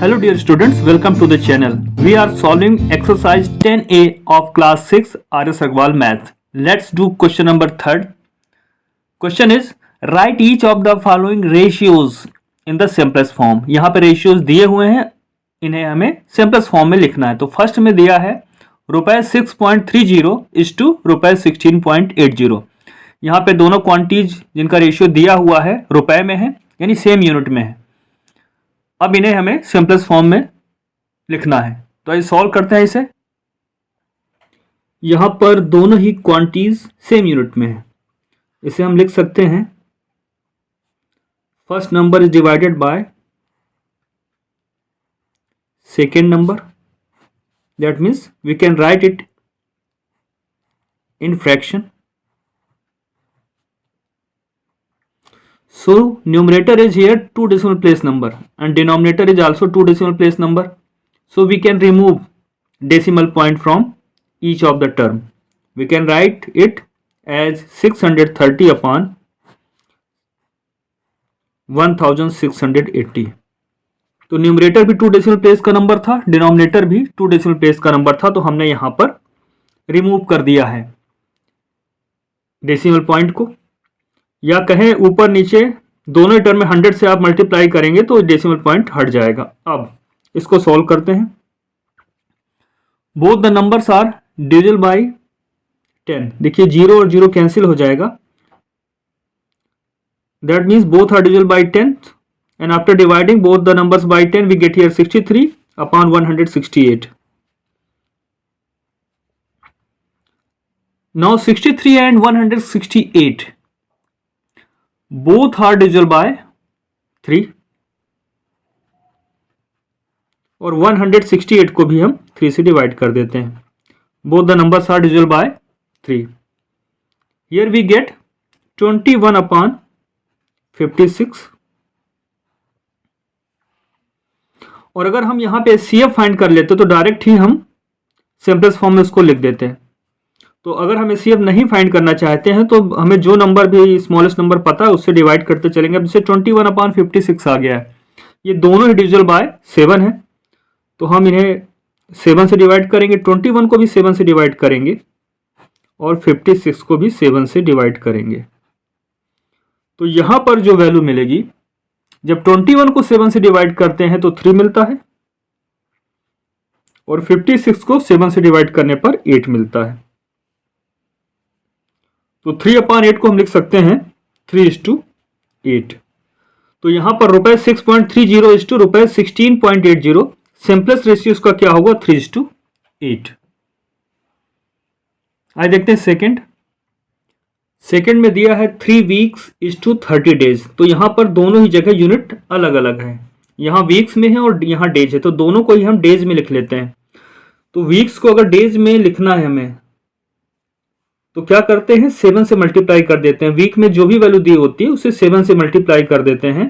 Hello dear students, welcome to the channel. We are solving exercise 10A of class 6 RS Agrawal Math. Let's do question number 3rd. Question is, write each of the following ratios in the simplest form. यहाँ पे ratios दिए हुए हैं, इन्हें हमें simplest form में लिखना है. तो फर्स्ट में दिया है रुपए 6.30 इज टू रुपए 16.80. यहाँ पे दोनों क्वांटिटीज जिनका रेशियो दिया हुआ है रुपए में है, यानी सेम यूनिट में है. अब इन्हें हमें सिंपलेस्ट फॉर्म में लिखना है. तो आइए सॉल्व करते हैं इसे. यहां पर दोनों ही क्वांटिटीज सेम यूनिट में है. इसे हम लिख सकते हैं first number is divided by second number. That means we can write it in fraction. So numerator is here 2 decimal place number and denominator is also 2 decimal place number. So we can remove decimal point from each of the term. We can write it as 630 upon 1680. तो numerator भी 2 decimal place का number था, denominator भी 2 decimal place का number था. तो हमने यहां पर रिमूव कर दिया है डेसिमल पॉइंट को, या कहें ऊपर नीचे दोनों टर्म में 100 से आप मल्टीप्लाई करेंगे तो डेसिमल पॉइंट हट जाएगा. अब इसको सॉल्व करते हैं. Both the numbers are divisible by 10. देखिए 0 और 0 कैंसिल हो जाएगा. That means both are divisible by 10 and after dividing both the numbers by 10 we get here 63 upon 168. Now 63 and 168 both are divisible by 3 और 168 को भी हम 3 से डिवाइड कर देते हैं. both the numbers are divisible by 3. here we get 21 upon 56. और अगर हम यहां पे CF फाइंड कर लेते तो डायरेक्ट ही हम सिंपलेस्ट फॉर्म में उसको लिख देते हैं. तो अगर हम CF नहीं फाइंड करना चाहते हैं तो हमें जो नंबर भी स्मॉलेस्ट नंबर पता है उससे डिवाइड करते चलेंगे. अब जैसे 21 अपॉन 56 आ गया है, ये दोनों ही डिविजिबल बाय 7 है. तो हम इन्हें 7 से डिवाइड करेंगे, 21 को भी 7 से डिवाइड करेंगे और 56 को भी 7 से डिवाइड करेंगे. तो यहां पर जो वैल्यू मिलेगी, जब 21 को 7 से डिवाइड करते हैं तो 3 मिलता है और 56 को 7 से डिवाइड करने पर 8 मिलता है. तो 3 अपॉन 8 को हम लिख सकते हैं 3:8. तो यहां पर रुपए 6.30 इज टू रुपए 16.80. सिंपलेस्ट रेशियो उसका क्या होगा? 3:8. आइए देखते हैं सेकंड. सेकंड में दिया है 3 वीक्स इज टू 30 डेज. तो यहां पर दोनों ही जगह यूनिट अलग अलग है. यहां वीक्स में है और यहां डेज है, तो दोनों को ही हम डेज में लिख लेते हैं. तो वीक्स को अगर डेज में लिखना है हमें तो क्या करते हैं, 7 से मल्टीप्लाई कर देते हैं. वीक में जो भी वैल्यू दी होती है उसे 7 से मल्टीप्लाई कर देते हैं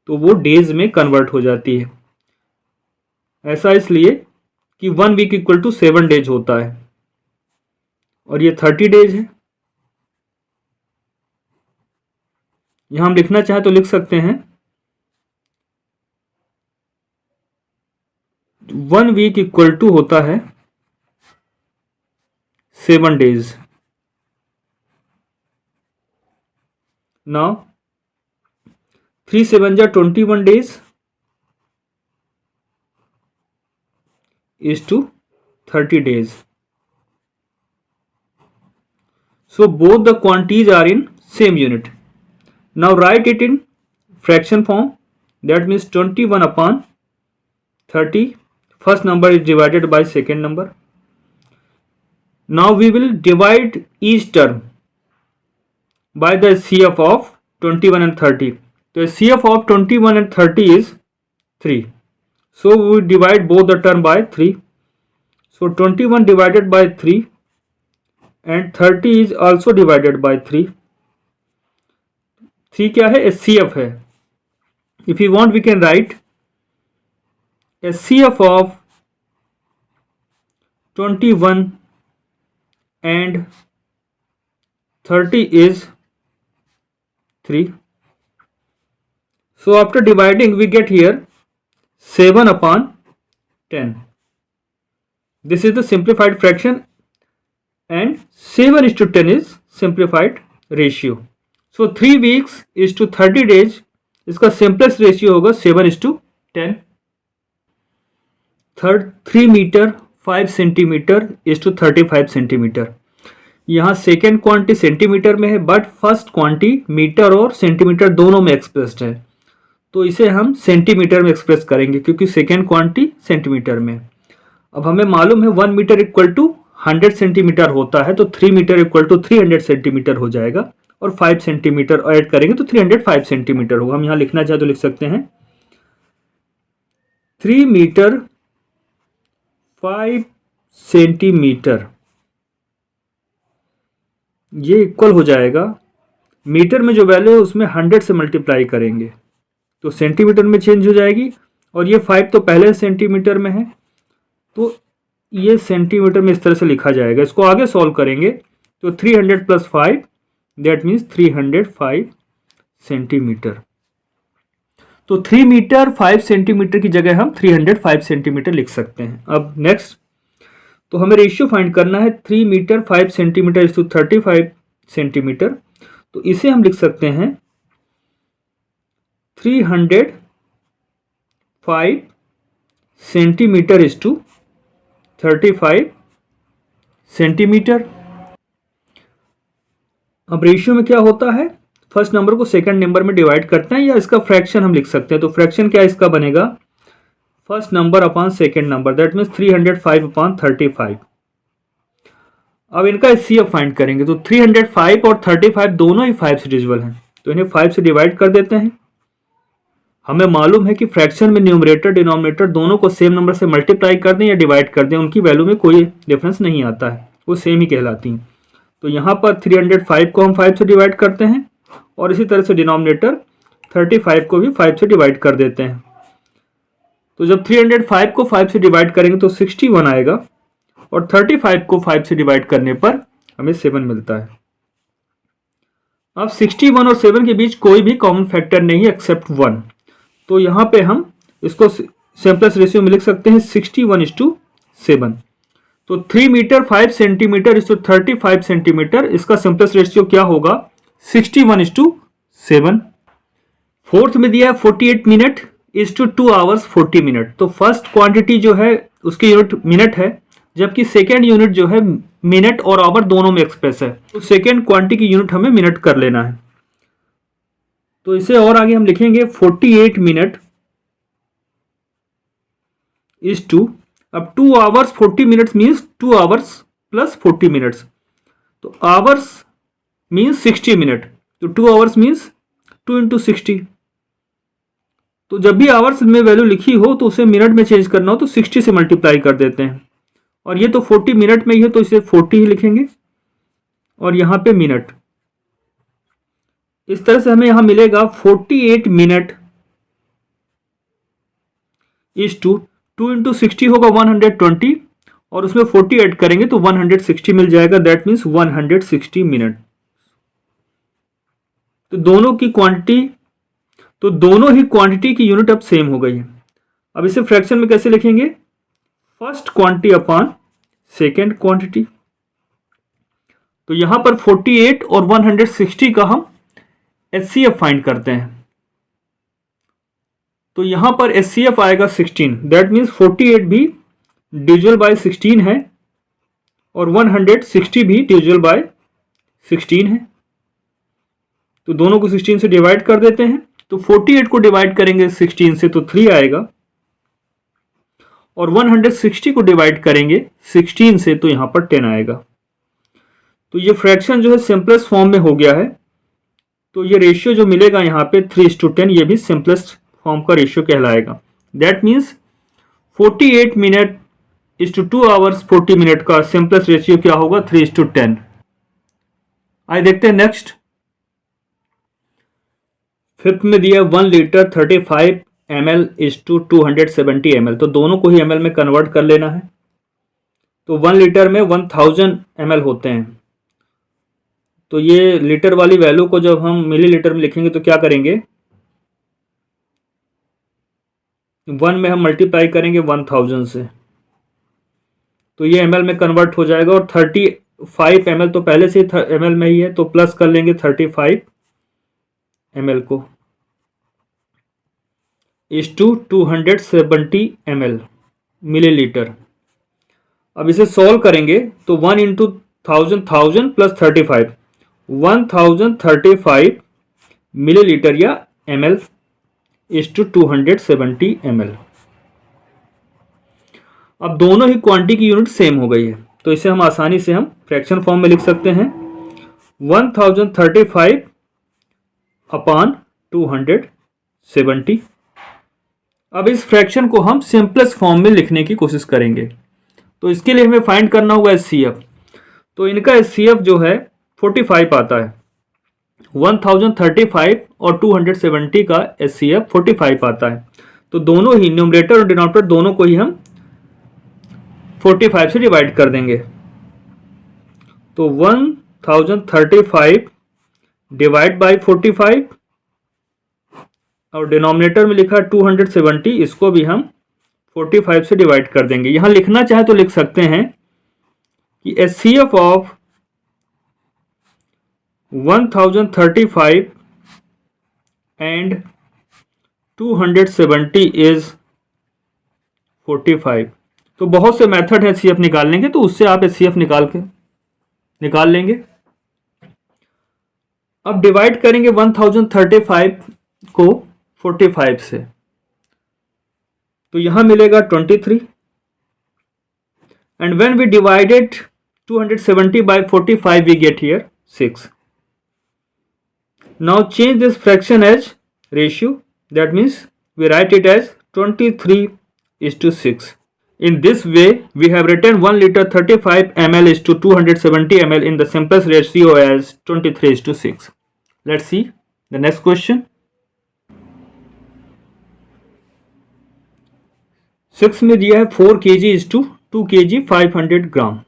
तो वो डेज में कन्वर्ट हो जाती है. ऐसा इसलिए कि 1 वीक इक्वल टू 7 डेज होता है और ये 30 डेज है. यहां हम लिखना चाहे तो लिख सकते हैं 1 वीक इक्वल टू होता है 7 डेज. Now 3 7 जा 21 days is to 30 days. So both the quantities are in same unit. Now write it in fraction form. That means 21 upon 30. First number is divided by second number. Now we will divide each term by the CF of 21 and 30. The CF of 21 and 30 is 3. So we divide both the term by 3. So 21 divided by 3 and 30 is also divided by 3. 3 क्या है? SCF है. If you want we can write SCF of 21 and 30 is 3. So after dividing we get here 7/10. This is the simplified fraction and 7:10 is simplified ratio. So 3 weeks is to 30 days, इसका simplest ratio होगा 7:10. Third 3 metre 5 centimetre is to 35 centimetre. यहाँ second quantity centimetre में है but first quantity metre और centimetre दोनों में expressed है, तो इसे हम सेंटीमीटर में एक्सप्रेस करेंगे क्योंकि सेकेंड क्वांटिटी सेंटीमीटर में. अब हमें मालूम है 1 मीटर इक्वल टू 100 सेंटीमीटर होता है, तो 3 मीटर इक्वल टू 300 सेंटीमीटर हो जाएगा और 5 सेंटीमीटर ऐड करेंगे तो 305 सेंटीमीटर होगा. हम यहाँ लिखना चाहे तो लिख सकते हैं 3 मीटर 5 सेंटीमीटर, ये इक्वल हो जाएगा, मीटर में जो वैल्यू है उसमें 100 से मल्टीप्लाई करेंगे तो सेंटीमीटर में चेंज हो जाएगी, और ये 5 तो पहले सेंटीमीटर में है तो ये सेंटीमीटर में इस तरह से लिखा जाएगा. इसको आगे सॉल्व करेंगे तो 300 + 5 दैट मीन्स 305 सेंटीमीटर. तो 3 मीटर 5 सेंटीमीटर की जगह हम 305 सेंटीमीटर लिख सकते हैं. अब नेक्स्ट, तो हमें रेशियो फाइंड करना है 3 metre 5 centimetre is to 35 centimetre. तो इसे हम लिख सकते हैं 305 सेंटीमीटर इज टू 35 सेंटीमीटर. अब रेशियो में क्या होता है, फर्स्ट नंबर को सेकंड नंबर में डिवाइड करते हैं या इसका फ्रैक्शन हम लिख सकते हैं. तो फ्रैक्शन क्या इसका बनेगा, first number upon second number, that means 305/35. अब इनका एचसीएफ फाइंड करेंगे तो 305 और 35 दोनों ही 5 से डिविजिबल हैं, तो इन्हें 5 से डिवाइड कर देते हैं. हमें मालूम है कि फ्रैक्शन में न्यूमरेटर डिनोमिनेटर दोनों को सेम नंबर से मल्टीप्लाई कर दें या डिवाइड कर दें, उनकी वैल्यू में कोई डिफरेंस नहीं आता है, वो सेम ही कहलाती हैं. तो यहाँ पर 305 को हम 5 से डिवाइड करते हैं और इसी तरह से डिनोमिनेटर 35 को भी 5 से डिवाइड कर देते हैं. तो जब 305 को 5 से डिवाइड करेंगे तो 61 आएगा और 35 को 5 से डिवाइड करने पर हमें 7 मिलता है. अब 61 और 7 के बीच कोई भी कॉमन फैक्टर नहीं है एक्सेप्ट 1, तो यहाँ पे हम इसको सिंपलेस्ट रेशियो में लिख सकते हैं 61:7. तो 3 metre 5 centimetre is to 35 centimetre, इसका सिंपलेस्ट रेशियो क्या होगा 61:7. फोर्थ में दिया है 48 minute is to 2 hours 40 minute. तो फर्स्ट क्वांटिटी जो है उसकी यूनिट मिनट है, जबकि सेकेंड यूनिट जो है मिनट और आवर दोनों में एक्सप्रेस है, तो सेकेंड क्वांटिटी की यूनिट हमें मिनट कर लेना है. तो इसे और आगे हम लिखेंगे 48 मिनट इज टू, अब 2 hours 40 minutes means 2 hours plus 40 minutes, तो आवर्स मीन्स 60 मिनट, तो 2 आवर्स मीन्स 2 × 60. तो जब भी आवर्स में वैल्यू लिखी हो तो उसे मिनट में चेंज करना हो तो 60 से मल्टीप्लाई कर देते हैं, और ये तो 40 मिनट में ही है तो इसे 40 ही लिखेंगे और यहाँ पे मिनट. इस तरह से हमें यहाँ मिलेगा 48 मिनट इज टू 2 × 60 होगा 120 और उसमें 40 ऐड करेंगे तो 160 मिल जाएगा, दैट मीन्स 160 मिनट. तो दोनों ही क्वांटिटी की यूनिट अब सेम हो गई है. अब इसे फ्रैक्शन में कैसे लिखेंगे, first quantity upon second quantity. तो यहां पर 48 और 160 का हम एचसीएफ फाइंड करते हैं. तो यहां पर एचसीएफ आएगा 16, दैट मीन्स 48 भी डिविजिबल बाय 16 है और 160 भी डिविजिबल बाय 16 है. तो दोनों को 16 से डिवाइड कर देते हैं. तो 48 को डिवाइड करेंगे 16 से तो 3 आएगा और 160 को डिवाइड करेंगे 16 से तो यहां पर 10 आएगा. तो ये फ्रैक्शन जो है सिंपलेस्ट फॉर्म में हो गया है. तो ये रेशियो जो मिलेगा यहाँ पे 3:10, ये भी सिंपलेस्ट फॉर्म का रेशियो कहलाएगा. That means 48 minute is to 2 hours 40 minute का सिंपलेस्ट रेशियो क्या होगा 3:10. आइए देखते हैं नेक्स्ट. फिफ्थ में दिया 1 litre 35 ml is to 270 ml, तो दोनों को ही ml में कन्वर्ट कर लेना है. तो 1 लीटर में 1000 ml होते हैं. तो ये लीटर वाली वैल्यू को जब हम मिलीलीटर में लिखेंगे तो क्या करेंगे, 1 में हम मल्टीप्लाई करेंगे 1000 से, तो ये ml में कन्वर्ट हो जाएगा। और 35 ml तो पहले से ml में ही है, तो प्लस कर लेंगे 35 ml को इस टू 270 ml मिलीलीटर। अब इसे सॉल्व करेंगे तो 1 इंटू 1000 प्लस 35 1035 मिलीलीटर या ml इस टू 270 ml। अब दोनों ही क्वांटिटी की यूनिट सेम हो गई है, तो इसे हम आसानी से हम फ्रैक्शन फॉर्म में लिख सकते हैं 1035 अपॉन 270। अब इस फ्रैक्शन को हम सिंपलेस्ट फॉर्म में लिखने की कोशिश करेंगे, तो इसके लिए हमें फाइंड करना होगा HCF। तो इनका HCF जो है 45 आता है, 1035 और 270 का HCF 45 आता है। तो दोनों ही न्यूमरेटर और डिनोमिनेटर दोनों को ही हम 45 से डिवाइड कर देंगे। तो 1035 डिवाइड बाई 45 और डिनोमिनेटर में लिखा 270, इसको भी हम 45 से डिवाइड कर देंगे। यहां लिखना चाहे तो लिख सकते हैं कि HCF ऑफ 1035 एंड 270 इज 45। तो बहुत से मेथड है HCF निकालने के, तो उससे आप HCF निकाल लेंगे। अब डिवाइड करेंगे 1035 को 45 से, तो यहां मिलेगा 23 and when we divided 270 by 45 we get here 6. Now change this fraction as ratio, that means we write it as 23:6. In this way we have written 1 liter 35 ml is to 270 ml in the simplest ratio as 23:6. Let's see the next question. 6 में दिया है 4 kg is to 2 kg 500 ग्राम।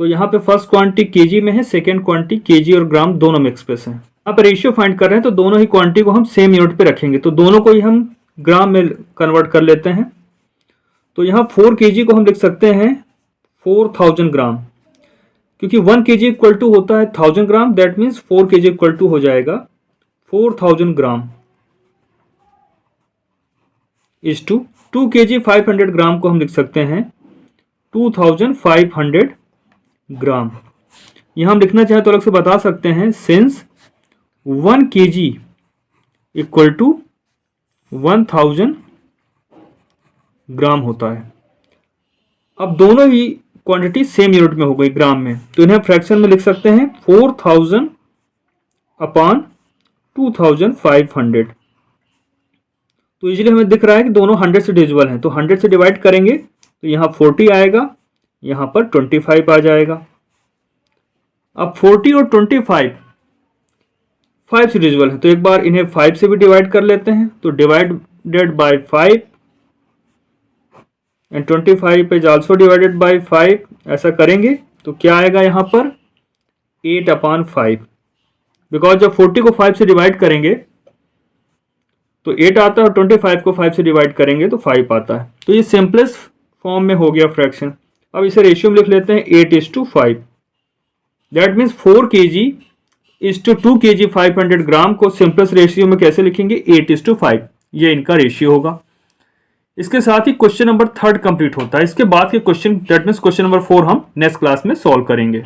तो यहाँ पे first quantity KG में है, second quantity KG और ग्राम दोनों में एक्सप्रेस है। यहाँ पे रेशियो फाइंड कर रहे हैं, तो दोनों ही क्वांटिटी को हम सेम यूनिट पे रखेंगे, तो दोनों को ही हम ग्राम में कन्वर्ट कर लेते हैं। तो यहाँ 4 kg को हम लिख सकते हैं 4000 ग्राम, क्योंकि 1 kg इक्वल टू होता है 1000 gram, that means 4 kg equal to हो जाएगा 4000 gram is to 2 kg 500 gram को हम लिख सकते हैं 2500 ग्राम। यहां हम लिखना चाहे तो अलग से बता सकते हैं, सिंस 1 kg इक्वल टू 1000 ग्राम होता है। अब दोनों ही क्वांटिटी सेम यूनिट में हो गई ग्राम में, तो इन्हें फ्रैक्शन में लिख सकते हैं 4000 अपॉन 2500। तो इजीली हमें दिख रहा है कि दोनों 100 से डिविजिबल हैं, तो 100 से डिवाइड करेंगे तो यहाँ 40 आएगा, यहाँ पर 25 आ जाएगा। अब 40 और 25 5 से डिविजिबल है, तो एक बार इन्हें 5 से भी डिवाइड कर लेते हैं, तो divided by 5 and 25 is also divided by 5। ऐसा करेंगे तो क्या आएगा यहाँ पर 8/5, बिकॉज जब 40 को 5 से डिवाइड करेंगे तो 8 आता है और 25 को 5 से डिवाइड करेंगे तो 5 आता है। तो ये सिंपलेस्ट फॉर्म में हो गया फ्रैक्शन। अब इसे रेशियो में लिख लेते हैं 8:5, that means 4 kg is to 2 kg 500 gram को सिंपलेस्ट रेशियो में कैसे लिखेंगे 8:5, ये इनका रेशियो होगा। इसके साथ ही क्वेश्चन नंबर 3 कंप्लीट होता है। इसके बाद के question that means question number 4 हम नेक्स्ट क्लास में सॉल्व करेंगे।